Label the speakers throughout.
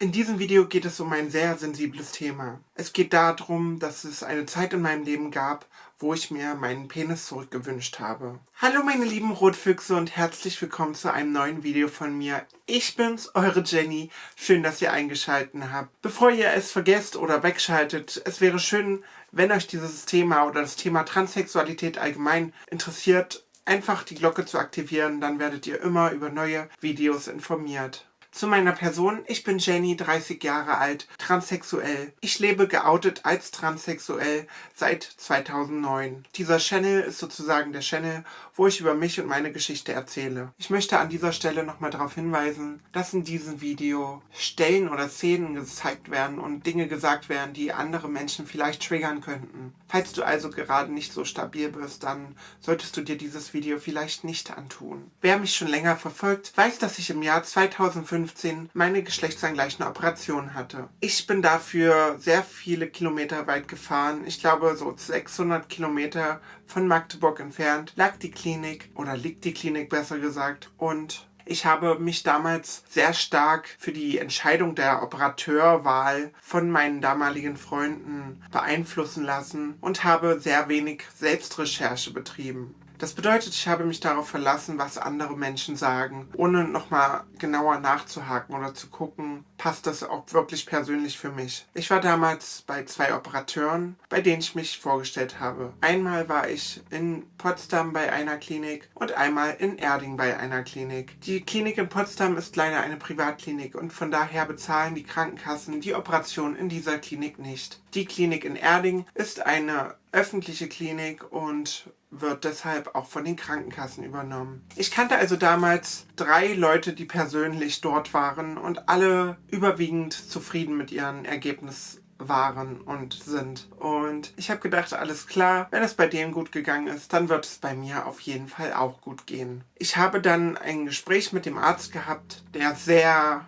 Speaker 1: In diesem Video geht es um ein sehr sensibles Thema. Es geht darum, dass es eine Zeit in meinem Leben gab, wo ich mir meinen Penis zurückgewünscht habe. Hallo meine lieben Rotfüchse und herzlich willkommen zu einem neuen Video von mir. Ich bin's, eure Jenny. Schön, dass ihr eingeschaltet habt. Bevor ihr es vergesst oder wegschaltet, es wäre schön, wenn euch dieses Thema oder das Thema Transsexualität allgemein interessiert, einfach die Glocke zu aktivieren, dann werdet ihr immer über neue Videos informiert. Zu meiner Person, ich bin Jenny, 30 Jahre alt, transsexuell. Ich lebe geoutet als transsexuell seit 2009. Dieser Channel ist sozusagen der Channel, wo ich über mich und meine Geschichte erzähle. Ich möchte an dieser Stelle nochmal darauf hinweisen, dass in diesem Video Stellen oder Szenen gezeigt werden und Dinge gesagt werden, die andere Menschen vielleicht triggern könnten. Falls du also gerade nicht so stabil bist, dann solltest du dir dieses Video vielleicht nicht antun. Wer mich schon länger verfolgt, weiß, dass ich im Jahr 2015 meine geschlechtsangleichende Operation hatte. Ich bin dafür sehr viele Kilometer weit gefahren. Ich glaube, so 600 Kilometer von Magdeburg entfernt liegt die Klinik besser gesagt. Und ich habe mich damals sehr stark für die Entscheidung der Operateurwahl von meinen damaligen Freunden beeinflussen lassen und habe sehr wenig Selbstrecherche betrieben. Das bedeutet, ich habe mich darauf verlassen, was andere Menschen sagen, ohne nochmal genauer nachzuhaken oder zu gucken, passt das auch wirklich persönlich für mich. Ich war damals bei 2 Operateuren, bei denen ich mich vorgestellt habe. Einmal war ich in Potsdam bei einer Klinik und einmal in Erding bei einer Klinik. Die Klinik in Potsdam ist leider eine Privatklinik und von daher bezahlen die Krankenkassen die Operation in dieser Klinik nicht. Die Klinik in Erding ist eine öffentliche Klinik und wird deshalb auch von den Krankenkassen übernommen. Ich kannte also damals 3 Leute, die persönlich dort waren und alle überwiegend zufrieden mit ihren Ergebnissen waren und sind. Und ich habe gedacht, alles klar, wenn es bei denen gut gegangen ist, dann wird es bei mir auf jeden Fall auch gut gehen. Ich habe dann ein Gespräch mit dem Arzt gehabt, der sehr,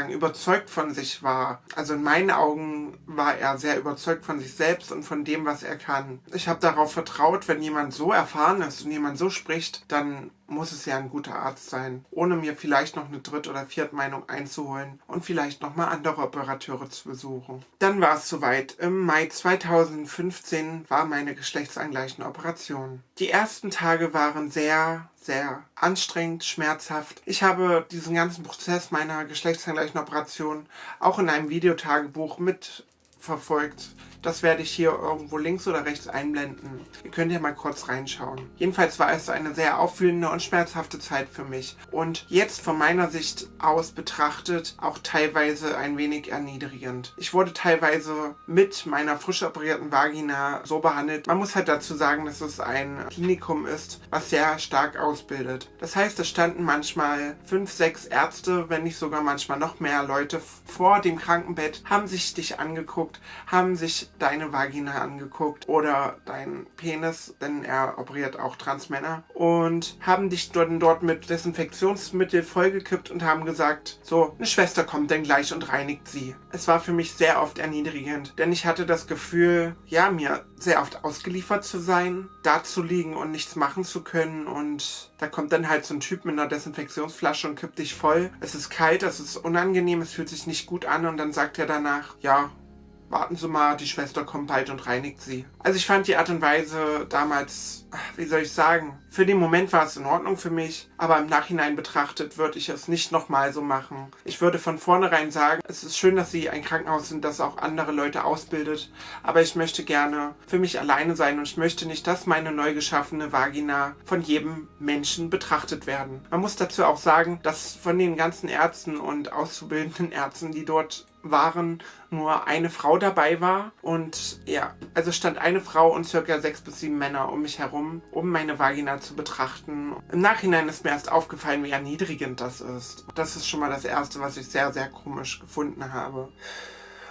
Speaker 1: überzeugt von sich war. Also in meinen Augen war er sehr überzeugt von sich selbst und von dem, was er kann. Ich habe darauf vertraut, wenn jemand so erfahren ist und jemand so spricht, dann muss es ja ein guter Arzt sein, ohne mir vielleicht noch eine Dritt- oder Viertmeinung einzuholen und vielleicht nochmal andere Operateure zu besuchen. Dann war es soweit. Im Mai 2015 war meine geschlechtsangleichende Operation. Die ersten Tage waren sehr anstrengend, schmerzhaft. Ich habe diesen ganzen Prozess meiner geschlechtsangleichenden Operation auch in einem Videotagebuch mitverfolgt. Das werde ich hier irgendwo links oder rechts einblenden. Ihr könnt ja mal kurz reinschauen. Jedenfalls war es eine sehr aufwühlende und schmerzhafte Zeit für mich. Und jetzt von meiner Sicht aus betrachtet auch teilweise ein wenig erniedrigend. Ich wurde teilweise mit meiner frisch operierten Vagina so behandelt. Man muss halt dazu sagen, dass es ein Klinikum ist, was sehr stark ausbildet. Das heißt, es standen manchmal 5, 6 Ärzte, wenn nicht sogar manchmal noch mehr Leute vor dem Krankenbett, haben sich dich angeguckt, haben sich deine Vagina angeguckt oder deinen Penis, denn er operiert auch Transmänner, und haben dich dort mit Desinfektionsmittel vollgekippt und haben gesagt, so, eine Schwester kommt dann gleich und reinigt sie. Es war für mich sehr oft erniedrigend, denn ich hatte das Gefühl, ja, mir sehr oft ausgeliefert zu sein, da zu liegen und nichts machen zu können, und da kommt dann halt so ein Typ mit einer Desinfektionsflasche und kippt dich voll. Es ist kalt, es ist unangenehm, es fühlt sich nicht gut an, und dann sagt er danach, ja, warten Sie mal, die Schwester kommt bald und reinigt sie. Also ich fand die Art und Weise damals, für den Moment war es in Ordnung für mich, aber im Nachhinein betrachtet würde ich es nicht nochmal so machen. Ich würde von vornherein sagen, es ist schön, dass Sie ein Krankenhaus sind, das auch andere Leute ausbildet, aber ich möchte gerne für mich alleine sein und ich möchte nicht, dass meine neu geschaffene Vagina von jedem Menschen betrachtet werden. Man muss dazu auch sagen, dass von den ganzen Ärzten und auszubildenden Ärzten, die dort waren, nur eine Frau dabei war, und ja, also stand eine Frau und ca. 6 bis 7 Männer um mich herum, um meine Vagina zu betrachten. Im Nachhinein ist mir erst aufgefallen, wie erniedrigend das ist. Das ist schon mal das Erste, was ich sehr komisch gefunden habe.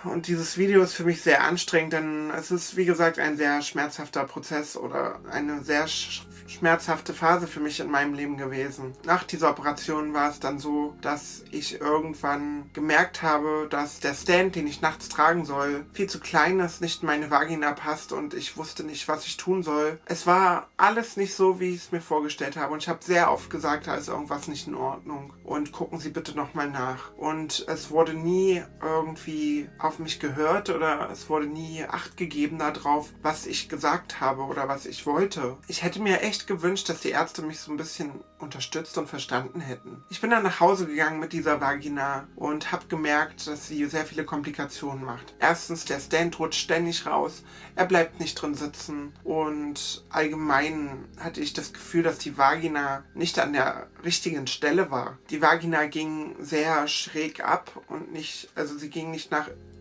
Speaker 1: Und dieses Video ist für mich sehr anstrengend, denn es ist, wie gesagt, ein sehr schmerzhafter Prozess oder eine sehr schmerzhafte Phase für mich in meinem Leben gewesen. Nach dieser Operation war es dann so, dass ich irgendwann gemerkt habe, dass der Stand, den ich nachts tragen soll, viel zu klein ist, nicht in meine Vagina passt und ich wusste nicht, was ich tun soll. Es war alles nicht so, wie ich es mir vorgestellt habe und ich habe sehr oft gesagt, da ist irgendwas nicht in Ordnung und gucken Sie bitte nochmal nach. Und es wurde nie irgendwie auf mich gehört oder es wurde nie Acht gegeben darauf, was ich gesagt habe oder was ich wollte. Ich hätte mir echt gewünscht, dass die Ärzte mich so ein bisschen unterstützt und verstanden hätten. Ich bin dann nach Hause gegangen mit dieser Vagina und habe gemerkt, dass sie sehr viele Komplikationen macht. Erstens, der Stand rutscht ständig raus, er bleibt nicht drin sitzen und allgemein hatte ich das Gefühl, dass die Vagina nicht an der richtigen Stelle war. Die Vagina ging sehr schräg ab und nicht, also sie ging nicht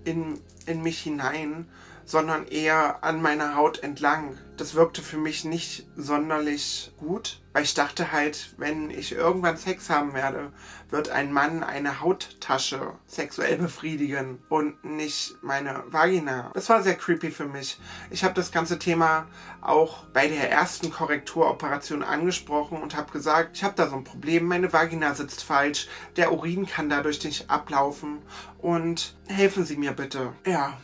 Speaker 1: in mich hinein, sondern eher an meiner Haut entlang. Das wirkte für mich nicht sonderlich gut, weil ich dachte halt, wenn ich irgendwann Sex haben werde, wird ein Mann eine Hauttasche sexuell befriedigen und nicht meine Vagina. Das war sehr creepy für mich. Ich habe das ganze Thema auch bei der ersten Korrekturoperation angesprochen und habe gesagt, ich habe da so ein Problem, meine Vagina sitzt falsch, der Urin kann dadurch nicht ablaufen und helfen Sie mir bitte. Ja.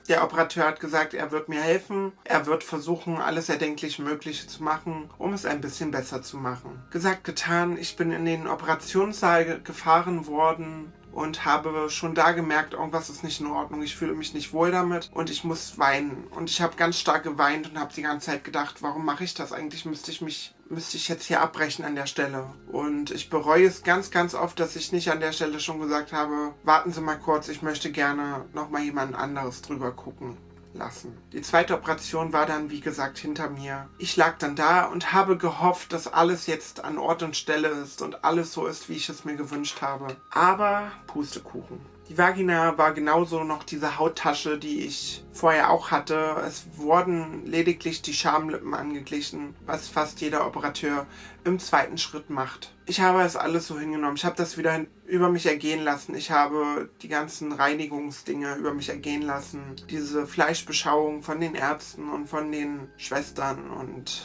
Speaker 1: Der Operateur hat gesagt, er wird mir helfen. Er wird versuchen, alles erdenklich Mögliche zu machen, um es ein bisschen besser zu machen. Gesagt, getan. Ich bin in den Operationssaal gefahren worden und habe schon da gemerkt, irgendwas ist nicht in Ordnung. Ich fühle mich nicht wohl damit und ich muss weinen. Und ich habe ganz stark geweint und habe die ganze Zeit gedacht, warum mache ich das? Eigentlich müsste ich jetzt hier abbrechen an der Stelle. Und ich bereue es ganz, ganz oft, dass ich nicht an der Stelle schon gesagt habe, warten Sie mal kurz, ich möchte gerne nochmal jemand anderes drüber gucken lassen. Die zweite Operation war dann, wie gesagt, hinter mir. Ich lag dann da und habe gehofft, dass alles jetzt an Ort und Stelle ist und alles so ist, wie ich es mir gewünscht habe. Aber Pustekuchen. Die Vagina war genauso noch diese Hauttasche, die ich vorher auch hatte. Es wurden lediglich die Schamlippen angeglichen, was fast jeder Operateur im zweiten Schritt macht. Ich habe es alles so hingenommen. Ich habe das wieder über mich ergehen lassen. Ich habe die ganzen Reinigungsdinge über mich ergehen lassen. Diese Fleischbeschauung von den Ärzten und von den Schwestern und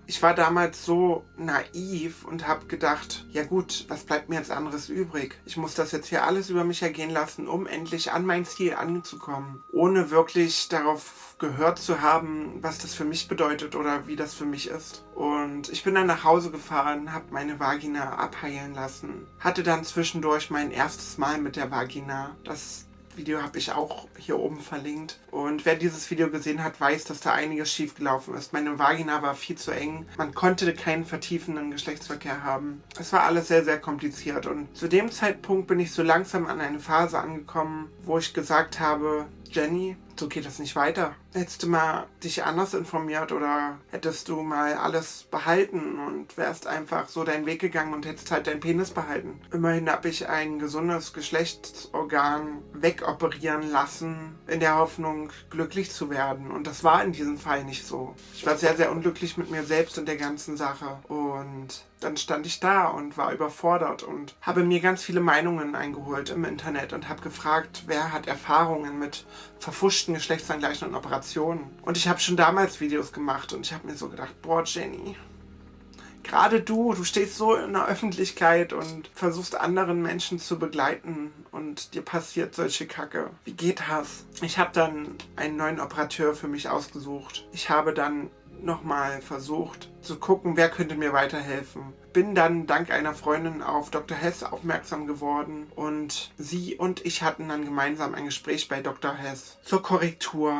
Speaker 1: ich war damals so naiv und habe gedacht, ja gut, was bleibt mir jetzt anderes übrig? Ich muss das jetzt hier alles über mich ergehen lassen, um endlich an mein Ziel anzukommen. Ohne wirklich darauf gehört zu haben, was das für mich bedeutet oder wie das für mich ist. Und ich bin dann nach Hause gefahren, habe meine Vagina abheilen lassen. Hatte dann zwischendurch mein erstes Mal mit der Vagina. Das Video habe ich auch hier oben verlinkt. Und wer dieses Video gesehen hat, weiß, dass da einiges schief gelaufen ist. Meine Vagina war viel zu eng. Man konnte keinen vertiefenden Geschlechtsverkehr haben. Es war alles sehr, sehr kompliziert. Und zu dem Zeitpunkt bin ich so langsam an eine Phase angekommen, wo ich gesagt habe, Jenny, so geht das nicht weiter. Hättest du mal dich anders informiert oder hättest du mal alles behalten und wärst einfach so deinen Weg gegangen und hättest halt deinen Penis behalten. Immerhin habe ich ein gesundes Geschlechtsorgan wegoperieren lassen, in der Hoffnung, glücklich zu werden. Und das war in diesem Fall nicht so. Ich war sehr, sehr unglücklich mit mir selbst und der ganzen Sache. Und dann stand ich da und war überfordert und habe mir ganz viele Meinungen eingeholt im Internet und habe gefragt, wer hat Erfahrungen mit verfuschten geschlechtsangleichenden Operationen. Und ich habe schon damals Videos gemacht und ich habe mir so gedacht, boah Jenny, gerade du stehst so in der Öffentlichkeit und versuchst anderen Menschen zu begleiten und dir passiert solche Kacke. Wie geht das? Ich habe dann einen neuen Operateur für mich ausgesucht. Ich habe dann nochmal versucht zu gucken, wer könnte mir weiterhelfen. Bin dann dank einer Freundin auf Dr. Hess aufmerksam geworden und sie und ich hatten dann gemeinsam ein Gespräch bei Dr. Hess zur Korrektur.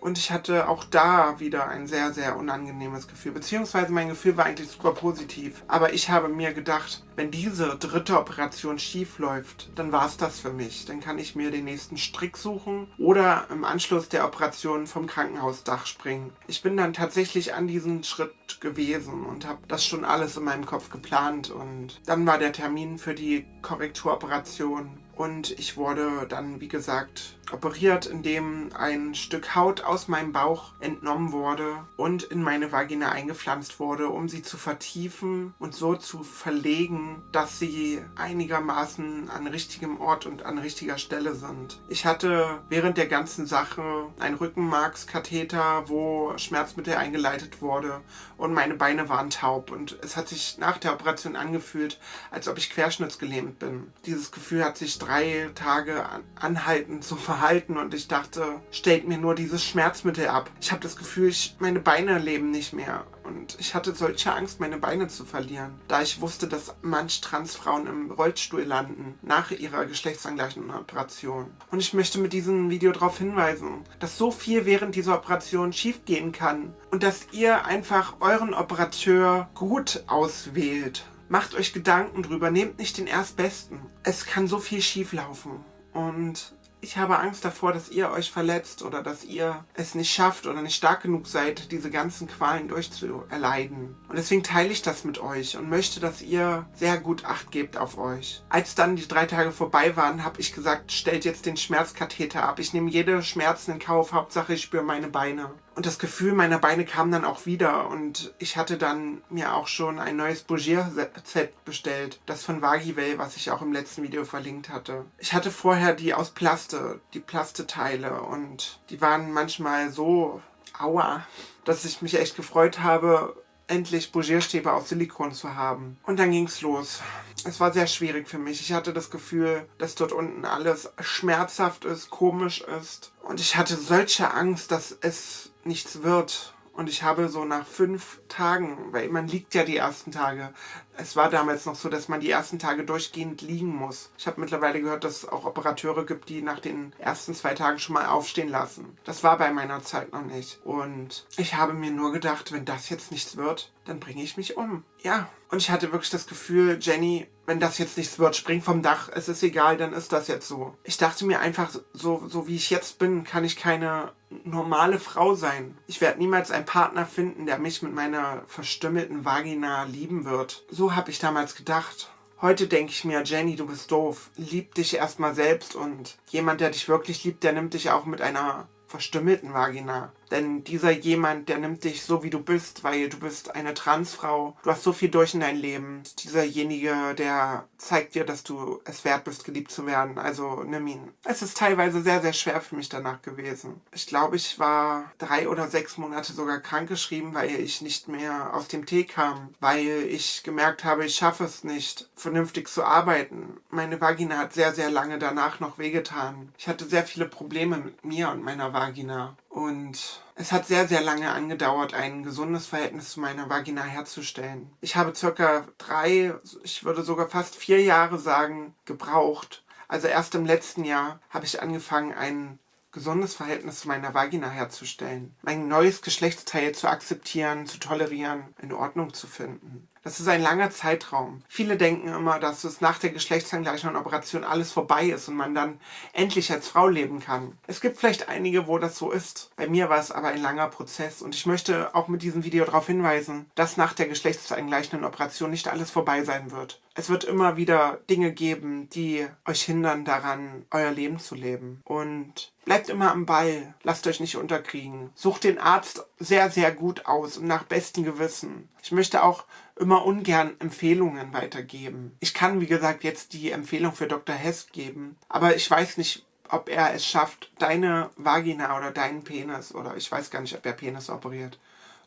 Speaker 1: Und ich hatte auch da wieder ein sehr, sehr unangenehmes Gefühl. Beziehungsweise mein Gefühl war eigentlich super positiv. Aber ich habe mir gedacht, wenn diese dritte Operation schief läuft, dann war es das für mich. Dann kann ich mir den nächsten Strick suchen oder im Anschluss der Operation vom Krankenhausdach springen. Ich bin dann tatsächlich an diesen Schritt gewesen und habe das schon alles in meinem Kopf geplant. Und dann war der Termin für die Korrekturoperation. Und ich wurde dann, wie gesagt, operiert, indem ein Stück Haut aus meinem Bauch entnommen wurde und in meine Vagina eingepflanzt wurde, um sie zu vertiefen und so zu verlegen, dass sie einigermaßen an richtigem Ort und an richtiger Stelle sind. Ich hatte während der ganzen Sache einen Rückenmarkskatheter, wo Schmerzmittel eingeleitet wurde, und meine Beine waren taub und es hat sich nach der Operation angefühlt, als ob ich querschnittsgelähmt bin. Dieses Gefühl hat sich 3 Tage anhaltend so verhalten und ich dachte, stellt mir nur dieses Schmerzmittel ab. Ich habe das Gefühl, meine Beine leben nicht mehr. Und ich hatte solche Angst, meine Beine zu verlieren, da ich wusste, dass manch Transfrauen im Rollstuhl landen nach ihrer geschlechtsangleichenden Operation. Und ich möchte mit diesem Video darauf hinweisen, dass so viel während dieser Operation schiefgehen kann und dass ihr einfach euren Operateur gut auswählt. Macht euch Gedanken drüber, nehmt nicht den Erstbesten. Es kann so viel schief laufen. Und ich habe Angst davor, dass ihr euch verletzt oder dass ihr es nicht schafft oder nicht stark genug seid, diese ganzen Qualen durchzuerleiden. Und deswegen teile ich das mit euch und möchte, dass ihr sehr gut Acht gebt auf euch. Als dann die 3 Tage vorbei waren, habe ich gesagt, stellt jetzt den Schmerzkatheter ab. Ich nehme jede Schmerzen in Kauf, Hauptsache ich spüre meine Beine. Und das Gefühl meiner Beine kam dann auch wieder und ich hatte dann mir auch schon ein neues Bougier-Set bestellt, das von Vagivelle, was ich auch im letzten Video verlinkt hatte. Ich hatte vorher die aus Plaste, die Plasteteile, und die waren manchmal so aua, dass ich mich echt gefreut habe, endlich Bougierstäbe aus Silikon zu haben. Und dann ging's los. Es war sehr schwierig für mich. Ich hatte das Gefühl, dass dort unten alles schmerzhaft ist, komisch ist. Und ich hatte solche Angst, dass es nichts wird. Und ich habe so nach 5 Tagen, weil man liegt ja die ersten Tage. Es war damals noch so, dass man die ersten Tage durchgehend liegen muss. Ich habe mittlerweile gehört, dass es auch Operateure gibt, die nach den ersten 2 Tagen schon mal aufstehen lassen. Das war bei meiner Zeit noch nicht. Und ich habe mir nur gedacht, wenn das jetzt nichts wird, dann bringe ich mich um. Ja, und ich hatte wirklich das Gefühl, Jenny, wenn das jetzt nichts wird, spring vom Dach, es ist egal, dann ist das jetzt so. Ich dachte mir einfach, so wie ich jetzt bin, kann ich keine normale Frau sein. Ich werde niemals einen Partner finden, der mich mit meiner verstümmelten Vagina lieben wird. So habe ich damals gedacht. Heute denke ich mir, Jenny, du bist doof. Lieb dich erstmal selbst und jemand, der dich wirklich liebt, der nimmt dich auch mit einer verstümmelten Vagina. Denn dieser jemand, der nimmt dich so, wie du bist, weil du bist eine Transfrau. Du hast so viel durch in dein Leben. Dieserjenige, der zeigt dir, dass du es wert bist, geliebt zu werden. Also nimm ihn. Es ist teilweise sehr, sehr schwer für mich danach gewesen. Ich glaube, ich war 3 oder 6 Monate sogar krankgeschrieben, weil ich nicht mehr aus dem Tee kam. Weil ich gemerkt habe, ich schaffe es nicht, vernünftig zu arbeiten. Meine Vagina hat sehr, sehr lange danach noch wehgetan. Ich hatte sehr viele Probleme mit mir und meiner Vagina. Und es hat sehr, sehr lange angedauert, ein gesundes Verhältnis zu meiner Vagina herzustellen. Ich habe circa 3, ich würde sogar fast 4 Jahre sagen, gebraucht. Also erst im letzten Jahr habe ich angefangen, ein gesundes Verhältnis zu meiner Vagina herzustellen. Mein neues Geschlechtsteil zu akzeptieren, zu tolerieren, in Ordnung zu finden. Das ist ein langer Zeitraum. Viele denken immer, dass es nach der geschlechtsangleichenden Operation alles vorbei ist und man dann endlich als Frau leben kann. Es gibt vielleicht einige, wo das so ist. Bei mir war es aber ein langer Prozess und ich möchte auch mit diesem Video darauf hinweisen, dass nach der geschlechtsangleichenden Operation nicht alles vorbei sein wird. Es wird immer wieder Dinge geben, die euch hindern daran, euer Leben zu leben. Und bleibt immer am Ball. Lasst euch nicht unterkriegen. Sucht den Arzt sehr, sehr gut aus und nach bestem Gewissen. Ich möchte auch immer ungern Empfehlungen weitergeben. Ich kann, wie gesagt, jetzt die Empfehlung für Dr. Hess geben, aber ich weiß nicht, ob er es schafft, deine Vagina oder deinen Penis, oder ich weiß gar nicht, ob er Penis operiert,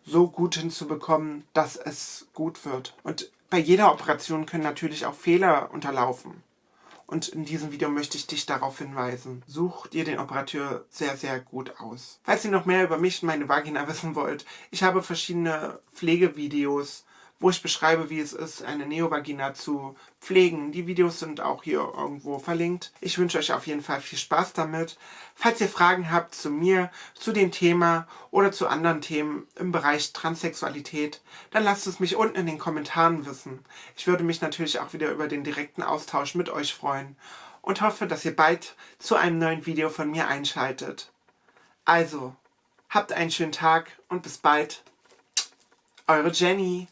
Speaker 1: so gut hinzubekommen, dass es gut wird. Und bei jeder Operation können natürlich auch Fehler unterlaufen. Und in diesem Video möchte ich dich darauf hinweisen. Such dir den Operateur sehr, sehr gut aus. Falls ihr noch mehr über mich und meine Vagina wissen wollt, ich habe verschiedene Pflegevideos, wo ich beschreibe, wie es ist, eine Neovagina zu pflegen. Die Videos sind auch hier irgendwo verlinkt. Ich wünsche euch auf jeden Fall viel Spaß damit. Falls ihr Fragen habt zu mir, zu dem Thema oder zu anderen Themen im Bereich Transsexualität, dann lasst es mich unten in den Kommentaren wissen. Ich würde mich natürlich auch wieder über den direkten Austausch mit euch freuen und hoffe, dass ihr bald zu einem neuen Video von mir einschaltet. Also, habt einen schönen Tag und bis bald. Eure Jenny.